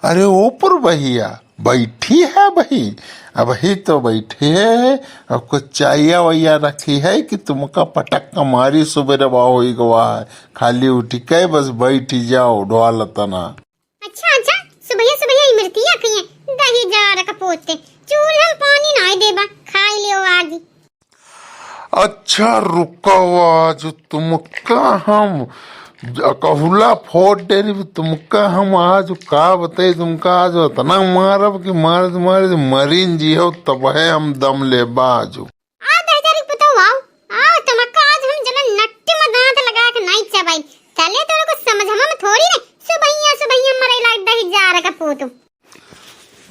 अरे ऊपर भैया बैठी है भाई। अब ही तो बैठी है। अब कुछ चाहिए वैया रखी है कि तुमका पटक मारी सुबह हो गवा है। खाली उठी के बस बैठी जाओ ढोल तना। अच्छा अच्छा, सुबह सुबह इमरतिया कहिए दही जार कपोते चूल्हा में पानी नाई देबा खाई लियो आज। अच्छा रुको, आज तुमका हम कहुला फोड़ डेरी तुमका हम आज का बताई। तुमका आज इतना मारब कि मार तुम्हारे मरीन जी हो तब है हम दम ले बाजू। आ दहजारी पतो आओ तमका आज हम जन नट्टी में दांत लगा के नहीं चबाई चले तो को समझ हम थोड़ी ने सुबह मरे लाग दही जार कपोतो।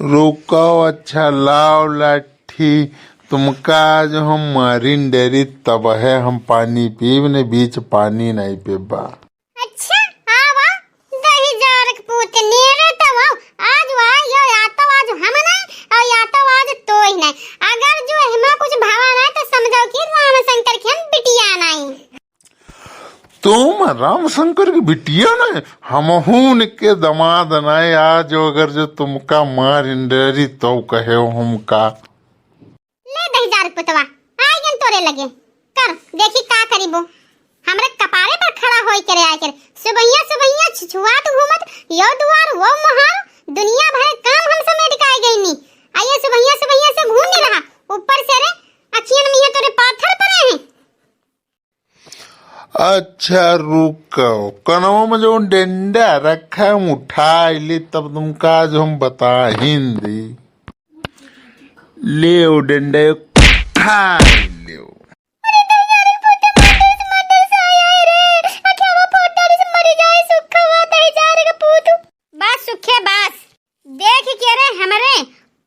रुको अच्छा लाओ लाठी। तुमका आज हम मरीन डेरी तब है हम पानी पीब ने बीच पानी नहीं पीबा। अच्छा आवा दही जार कपोते नेरे तो आज यो या तो आज हम नहीं और या तो आज तो ही नहीं। अगर जो हमें कुछ भावा ना तो समझो कि राम शंकर की हम बिटिया नहीं। तुम राम शंकर की बिटिया न हम हूं के दमाद नाय। आज अगर जो तुमका मार इंडरी तो कहे हमका ले दही जार पुतवा आइगन तोरे लगे कर देखी का करीबो हमरे कपारे पर खड़ा होई करे आय करे सुबहिया छुछुआत घूमत यो दुआर वो महार दुनिया भर काम हम समेट के आ गई नी। आइए सुबहिया से घूम नहीं रहा ऊपर से रे अखियन में तोरे पाथर पड़े हैं। अच्छा रुको, कनवा में जो डंडा रखा है उठा ली तब तुमका जो हम बता हिंदी ले डंडे उठा ले। बस सुखे बस देख के रे हमरे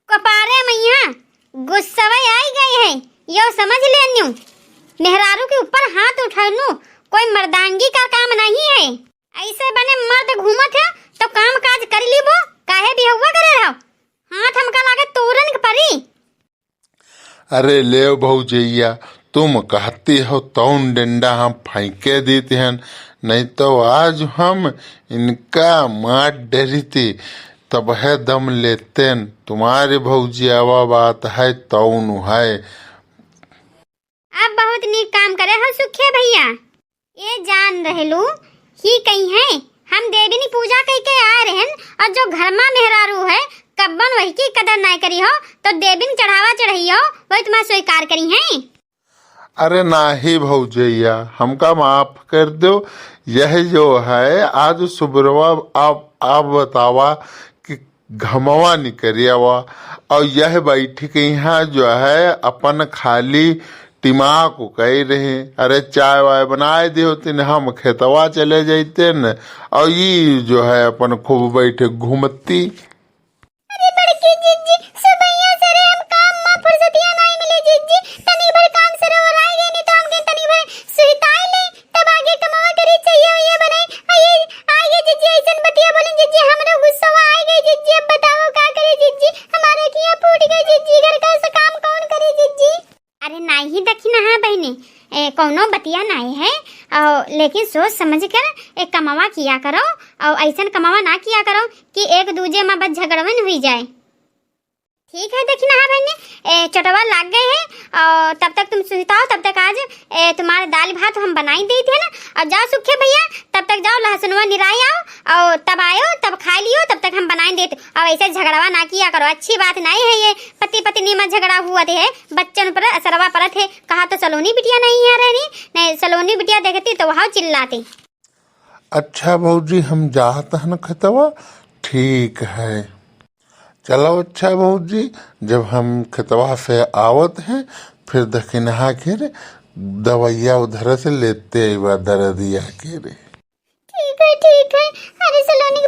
कपारे में यहाँ गुस्सवे आई गई है यो समझ लेन्यू। मेहरारू के ऊपर हाथ उठानू कोई मर्दांगी का काम नहीं है। ऐसे बने मर्द घूमत है तो काम काज कर लीबो काहे भी हुआ करे रहो हाथ हमका लागे तोरन के परी। अरे ले भौजैया तुम कहती हो तौन डंडा हम फेंके देते हैं, नहीं तो आज हम इनका मार डरी थी तब है दम लेते। तुम्हारे भौजियावा बात है तौन है। अब बहुत नीक काम करे हो सुखे भैया। ये जान रहलू ही कहीं है हम देवी पूजा कह के आ रहे हैं और जो घर में मेहरारू है कब्बन वही की कदर नहीं करी हो तो देवी चढ़ावा चढ़ी हो वही तुम्हें स्वीकार करी है। अरे नाही भौजैया हमका माफ कर दो। यह जो है आज सुबरवा आप बतावा कि घमवा निकरियावा और यह बैठी के यहाँ जो है अपन खाली दिमाग को कह रहे। अरे चाय वाय बनाए दे होती न हम खेतवा चले जाते न और ये जो है अपन खूब बैठे घूमती। अरे बड़की जीजी सुबहिया से रे हम काम में फुर्सतिया नहीं मिले जीजी तनी भर काम से रो रह गए नहीं तो हम के तनी भर सुहिताई ले तब आगे कमावा करे चाहिए ये बनाए आइए जीजी ऐसन बतिया बोली जीजी हमरो गुस्सा आ गई जीजी। अब बताओ क्या करे जीजी हमारे किया फूट गई जीजी घर का काम कौन करे जीजी। अरे नहीं दखी ना हाँ बहने कौनो बतिया नहीं है और लेकिन सोच समझ कर एक कमावा किया करो और ऐसा कमावा ना किया करो कि एक दूजे में बस झगड़वन हुई जाए। ठीक है देखी ना हाँ बहने चटवा लाग गए हैं और तब तक तुम सुताओ तब तक आज तुम्हारे दाल भात हम बनाई दी थे ना और जाओ सुखे भैया तब तक जाओ लहसुनवा निराई आओ और तब आयो तब खा लियो तब तक हम बनाई देते और ऐसे झगड़वा ना किया करो अच्छी बात नहीं है। ये पति पत्नी में झगड़ा हुआ थे बच्चन पर असरवा पर थे कहा तो सलोनी बिटिया नहीं है रहनी नहीं सलोनी बिटिया देखती तो वहाँ चिल्लाती। अच्छा भौजी हम जाते हैं न खेतवा ठीक है चलो। अच्छा भौजी जब हम खेतवा से आवत हैं फिर दखिनहा के रे दवाइया उधर से लेते दर्दिया के रे। ठीक है अरे सलोनी